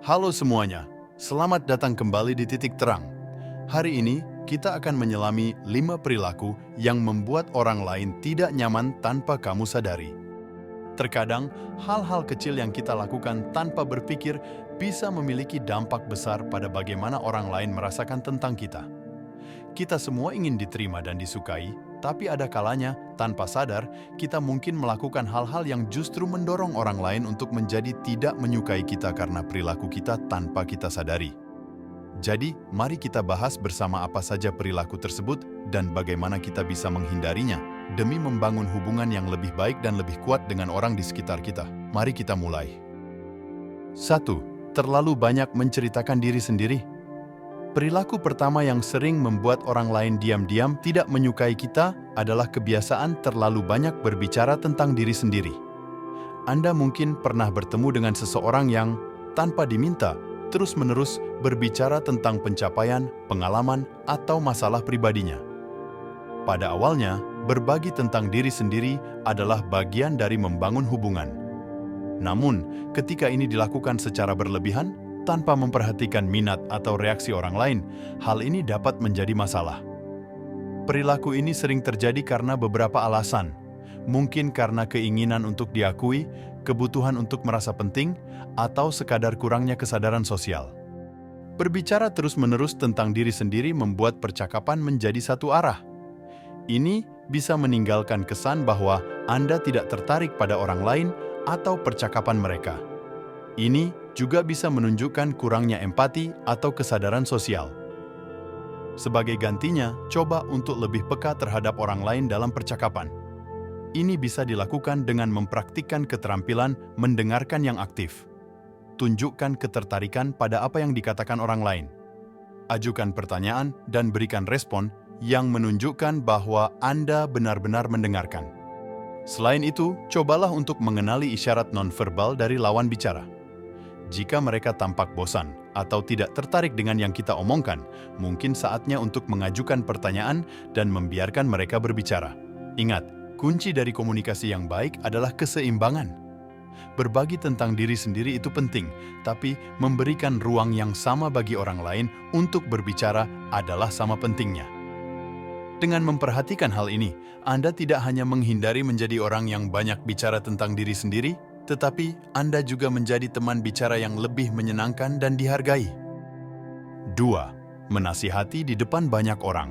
Halo semuanya, selamat datang kembali di Titik Terang. Hari ini kita akan menyelami 5 perilaku yang membuat orang lain tidak nyaman tanpa kamu sadari. Terkadang, hal-hal kecil yang kita lakukan tanpa berpikir bisa memiliki dampak besar pada bagaimana orang lain merasakan tentang kita. Kita semua ingin diterima dan disukai, tapi ada kalanya, tanpa sadar, kita mungkin melakukan hal-hal yang justru mendorong orang lain untuk menjadi tidak menyukai kita karena perilaku kita tanpa kita sadari. Jadi, mari kita bahas bersama apa saja perilaku tersebut dan bagaimana kita bisa menghindarinya demi membangun hubungan yang lebih baik dan lebih kuat dengan orang di sekitar kita. Mari kita mulai. 1. Terlalu banyak menceritakan diri sendiri. Perilaku pertama yang sering membuat orang lain diam-diam tidak menyukai kita adalah kebiasaan terlalu banyak berbicara tentang diri sendiri. Anda mungkin pernah bertemu dengan seseorang yang, tanpa diminta, terus-menerus berbicara tentang pencapaian, pengalaman, atau masalah pribadinya. Pada awalnya, berbagi tentang diri sendiri adalah bagian dari membangun hubungan. Namun, ketika ini dilakukan secara berlebihan, tanpa memperhatikan minat atau reaksi orang lain, hal ini dapat menjadi masalah. Perilaku ini sering terjadi karena beberapa alasan. Mungkin karena keinginan untuk diakui, kebutuhan untuk merasa penting, atau sekadar kurangnya kesadaran sosial. Berbicara terus-menerus tentang diri sendiri membuat percakapan menjadi satu arah. Ini bisa meninggalkan kesan bahwa Anda tidak tertarik pada orang lain atau percakapan mereka. Ini juga bisa menunjukkan kurangnya empati atau kesadaran sosial. Sebagai gantinya, coba untuk lebih peka terhadap orang lain dalam percakapan. Ini bisa dilakukan dengan mempraktikkan keterampilan mendengarkan yang aktif. Tunjukkan ketertarikan pada apa yang dikatakan orang lain. Ajukan pertanyaan dan berikan respon yang menunjukkan bahwa Anda benar-benar mendengarkan. Selain itu, cobalah untuk mengenali isyarat nonverbal dari lawan bicara. Jika mereka tampak bosan atau tidak tertarik dengan yang kita omongkan, mungkin saatnya untuk mengajukan pertanyaan dan membiarkan mereka berbicara. Ingat, kunci dari komunikasi yang baik adalah keseimbangan. Berbagi tentang diri sendiri itu penting, tapi memberikan ruang yang sama bagi orang lain untuk berbicara adalah sama pentingnya. Dengan memperhatikan hal ini, Anda tidak hanya menghindari menjadi orang yang banyak bicara tentang diri sendiri, tetapi Anda juga menjadi teman bicara yang lebih menyenangkan dan dihargai. 2. Menasihati di depan banyak orang.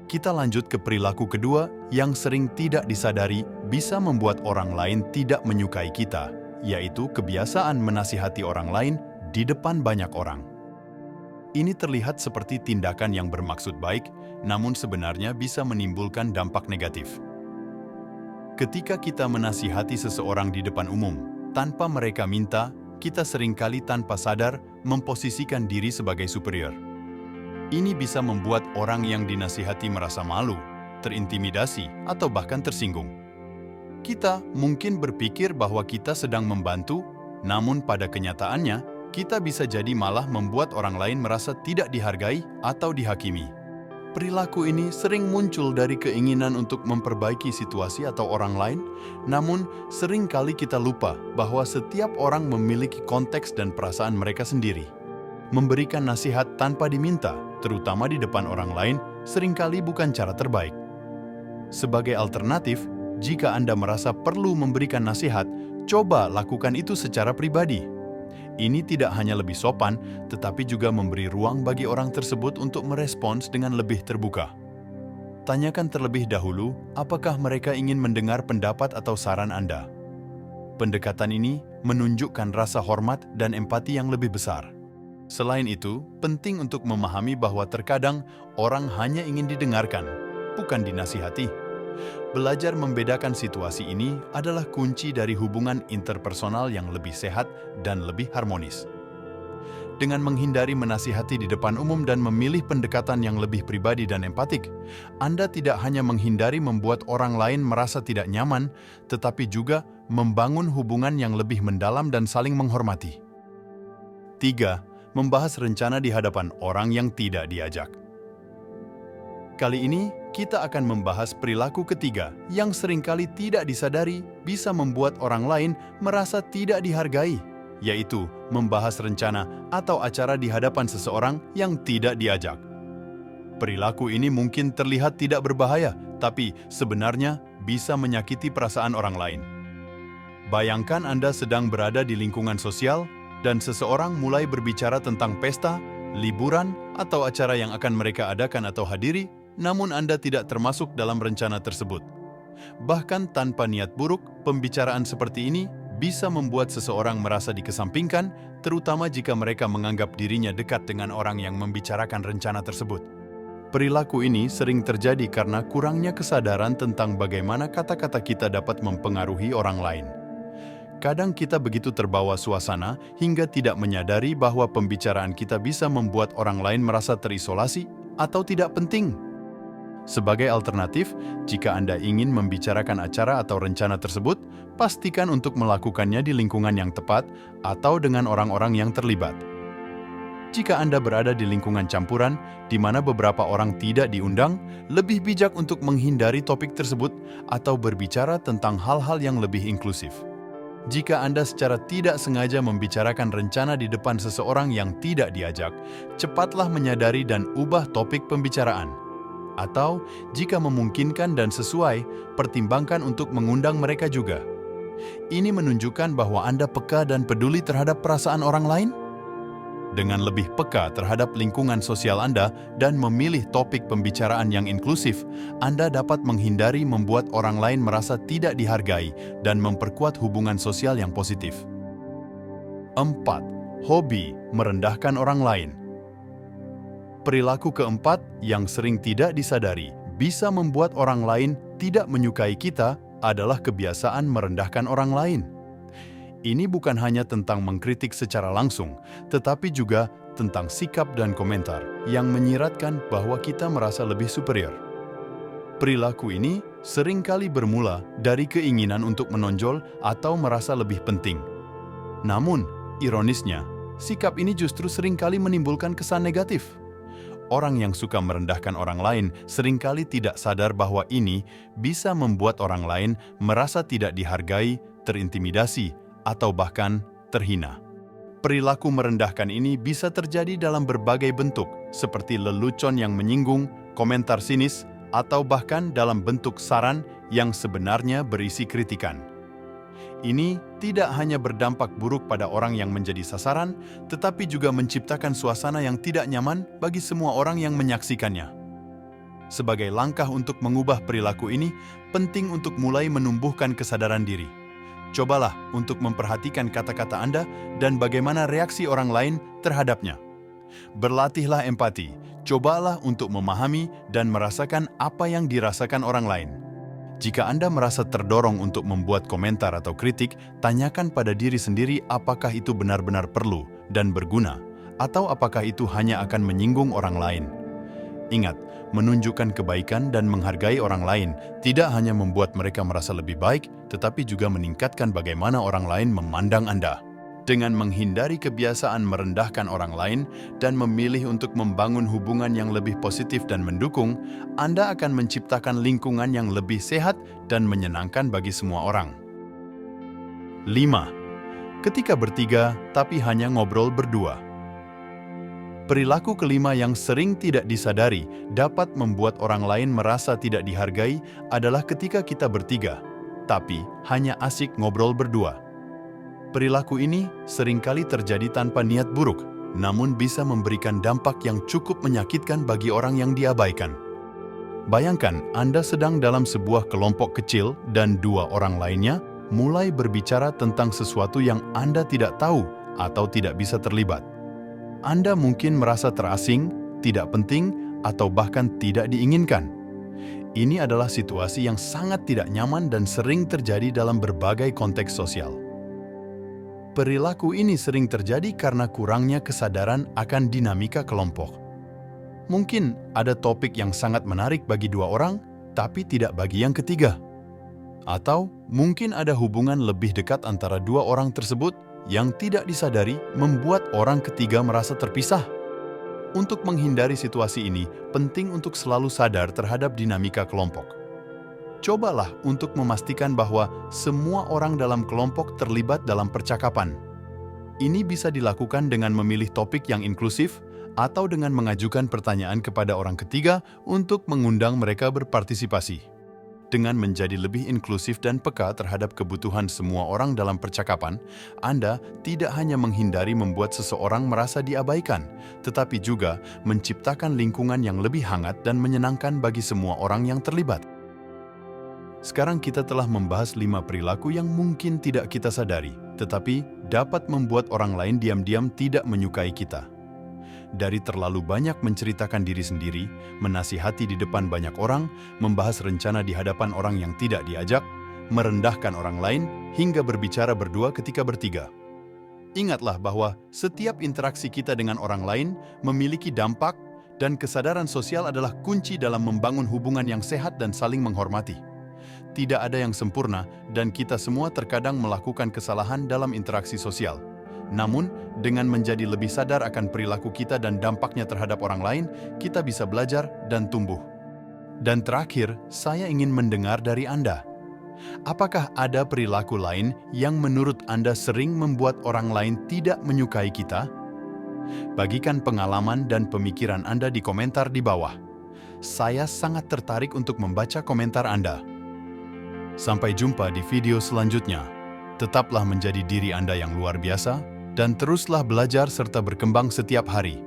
Kita lanjut ke perilaku kedua yang sering tidak disadari bisa membuat orang lain tidak menyukai kita, yaitu kebiasaan menasihati orang lain di depan banyak orang. Ini terlihat seperti tindakan yang bermaksud baik, namun sebenarnya bisa menimbulkan dampak negatif. Ketika kita menasihati seseorang di depan umum, tanpa mereka minta, kita seringkali tanpa sadar memposisikan diri sebagai superior. Ini bisa membuat orang yang dinasihati merasa malu, terintimidasi, atau bahkan tersinggung. Kita mungkin berpikir bahwa kita sedang membantu, namun pada kenyataannya, kita bisa jadi malah membuat orang lain merasa tidak dihargai atau dihakimi. Perilaku ini sering muncul dari keinginan untuk memperbaiki situasi atau orang lain, namun seringkali kita lupa bahwa setiap orang memiliki konteks dan perasaan mereka sendiri. Memberikan nasihat tanpa diminta, terutama di depan orang lain, seringkali bukan cara terbaik. Sebagai alternatif, jika Anda merasa perlu memberikan nasihat, coba lakukan itu secara pribadi. Ini tidak hanya lebih sopan, tetapi juga memberi ruang bagi orang tersebut untuk merespons dengan lebih terbuka. Tanyakan terlebih dahulu, apakah mereka ingin mendengar pendapat atau saran Anda. Pendekatan ini menunjukkan rasa hormat dan empati yang lebih besar. Selain itu, penting untuk memahami bahwa terkadang orang hanya ingin didengarkan, bukan dinasihati. Belajar membedakan situasi ini adalah kunci dari hubungan interpersonal yang lebih sehat dan lebih harmonis. Dengan menghindari menasihati di depan umum dan memilih pendekatan yang lebih pribadi dan empatik, Anda tidak hanya menghindari membuat orang lain merasa tidak nyaman, tetapi juga membangun hubungan yang lebih mendalam dan saling menghormati. 3. Membahas rencana di hadapan orang yang tidak diajak. Kali ini, kita akan membahas perilaku ketiga yang seringkali tidak disadari bisa membuat orang lain merasa tidak dihargai, yaitu membahas rencana atau acara di hadapan seseorang yang tidak diajak. Perilaku ini mungkin terlihat tidak berbahaya, tapi sebenarnya bisa menyakiti perasaan orang lain. Bayangkan Anda sedang berada di lingkungan sosial dan seseorang mulai berbicara tentang pesta, liburan, atau acara yang akan mereka adakan atau hadiri, namun Anda tidak termasuk dalam rencana tersebut. Bahkan tanpa niat buruk, pembicaraan seperti ini bisa membuat seseorang merasa dikesampingkan, terutama jika mereka menganggap dirinya dekat dengan orang yang membicarakan rencana tersebut. Perilaku ini sering terjadi karena kurangnya kesadaran tentang bagaimana kata-kata kita dapat mempengaruhi orang lain. Kadang kita begitu terbawa suasana hingga tidak menyadari bahwa pembicaraan kita bisa membuat orang lain merasa terisolasi atau tidak penting. Sebagai alternatif, jika Anda ingin membicarakan acara atau rencana tersebut, pastikan untuk melakukannya di lingkungan yang tepat atau dengan orang-orang yang terlibat. Jika Anda berada di lingkungan campuran, di mana beberapa orang tidak diundang, lebih bijak untuk menghindari topik tersebut atau berbicara tentang hal-hal yang lebih inklusif. Jika Anda secara tidak sengaja membicarakan rencana di depan seseorang yang tidak diajak, cepatlah menyadari dan ubah topik pembicaraan. Atau, jika memungkinkan dan sesuai, pertimbangkan untuk mengundang mereka juga. Ini menunjukkan bahwa Anda peka dan peduli terhadap perasaan orang lain. Dengan lebih peka terhadap lingkungan sosial Anda dan memilih topik pembicaraan yang inklusif, Anda dapat menghindari membuat orang lain merasa tidak dihargai dan memperkuat hubungan sosial yang positif. 4. Hobi merendahkan orang lain. Perilaku keempat yang sering tidak disadari bisa membuat orang lain tidak menyukai kita adalah kebiasaan merendahkan orang lain. Ini bukan hanya tentang mengkritik secara langsung, tetapi juga tentang sikap dan komentar yang menyiratkan bahwa kita merasa lebih superior. Perilaku ini seringkali bermula dari keinginan untuk menonjol atau merasa lebih penting. Namun, ironisnya, sikap ini justru seringkali menimbulkan kesan negatif. Orang yang suka merendahkan orang lain seringkali tidak sadar bahwa ini bisa membuat orang lain merasa tidak dihargai, terintimidasi, atau bahkan terhina. Perilaku merendahkan ini bisa terjadi dalam berbagai bentuk, seperti lelucon yang menyinggung, komentar sinis, atau bahkan dalam bentuk saran yang sebenarnya berisi kritikan. Ini tidak hanya berdampak buruk pada orang yang menjadi sasaran, tetapi juga menciptakan suasana yang tidak nyaman bagi semua orang yang menyaksikannya. Sebagai langkah untuk mengubah perilaku ini, penting untuk mulai menumbuhkan kesadaran diri. Cobalah untuk memperhatikan kata-kata Anda dan bagaimana reaksi orang lain terhadapnya. Berlatihlah empati, cobalah untuk memahami dan merasakan apa yang dirasakan orang lain. Jika Anda merasa terdorong untuk membuat komentar atau kritik, tanyakan pada diri sendiri apakah itu benar-benar perlu dan berguna, atau apakah itu hanya akan menyinggung orang lain. Ingat, menunjukkan kebaikan dan menghargai orang lain tidak hanya membuat mereka merasa lebih baik, tetapi juga meningkatkan bagaimana orang lain memandang Anda. Dengan menghindari kebiasaan merendahkan orang lain dan memilih untuk membangun hubungan yang lebih positif dan mendukung, Anda akan menciptakan lingkungan yang lebih sehat dan menyenangkan bagi semua orang. 5. Ketika bertiga, tapi hanya ngobrol berdua. Perilaku kelima yang sering tidak disadari dapat membuat orang lain merasa tidak dihargai adalah ketika kita bertiga, tapi hanya asik ngobrol berdua. Perilaku ini seringkali terjadi tanpa niat buruk, namun bisa memberikan dampak yang cukup menyakitkan bagi orang yang diabaikan. Bayangkan Anda sedang dalam sebuah kelompok kecil dan dua orang lainnya mulai berbicara tentang sesuatu yang Anda tidak tahu atau tidak bisa terlibat. Anda mungkin merasa terasing, tidak penting, atau bahkan tidak diinginkan. Ini adalah situasi yang sangat tidak nyaman dan sering terjadi dalam berbagai konteks sosial. Perilaku ini sering terjadi karena kurangnya kesadaran akan dinamika kelompok. Mungkin ada topik yang sangat menarik bagi dua orang, tapi tidak bagi yang ketiga. Atau mungkin ada hubungan lebih dekat antara dua orang tersebut yang tidak disadari membuat orang ketiga merasa terpisah. Untuk menghindari situasi ini, penting untuk selalu sadar terhadap dinamika kelompok. Cobalah untuk memastikan bahwa semua orang dalam kelompok terlibat dalam percakapan. Ini bisa dilakukan dengan memilih topik yang inklusif atau dengan mengajukan pertanyaan kepada orang ketiga untuk mengundang mereka berpartisipasi. Dengan menjadi lebih inklusif dan peka terhadap kebutuhan semua orang dalam percakapan, Anda tidak hanya menghindari membuat seseorang merasa diabaikan, tetapi juga menciptakan lingkungan yang lebih hangat dan menyenangkan bagi semua orang yang terlibat. Sekarang kita telah membahas 5 perilaku yang mungkin tidak kita sadari, tetapi dapat membuat orang lain diam-diam tidak menyukai kita. Dari terlalu banyak menceritakan diri sendiri, menasihati di depan banyak orang, membahas rencana di hadapan orang yang tidak diajak, merendahkan orang lain, hingga berbicara berdua ketika bertiga. Ingatlah bahwa setiap interaksi kita dengan orang lain memiliki dampak, dan kesadaran sosial adalah kunci dalam membangun hubungan yang sehat dan saling menghormati. Tidak ada yang sempurna, dan kita semua terkadang melakukan kesalahan dalam interaksi sosial. Namun, dengan menjadi lebih sadar akan perilaku kita dan dampaknya terhadap orang lain, kita bisa belajar dan tumbuh. Dan terakhir, saya ingin mendengar dari Anda. Apakah ada perilaku lain yang menurut Anda sering membuat orang lain tidak menyukai kita? Bagikan pengalaman dan pemikiran Anda di komentar di bawah. Saya sangat tertarik untuk membaca komentar Anda. Sampai jumpa di video selanjutnya. Tetaplah menjadi diri Anda yang luar biasa, dan teruslah belajar serta berkembang setiap hari.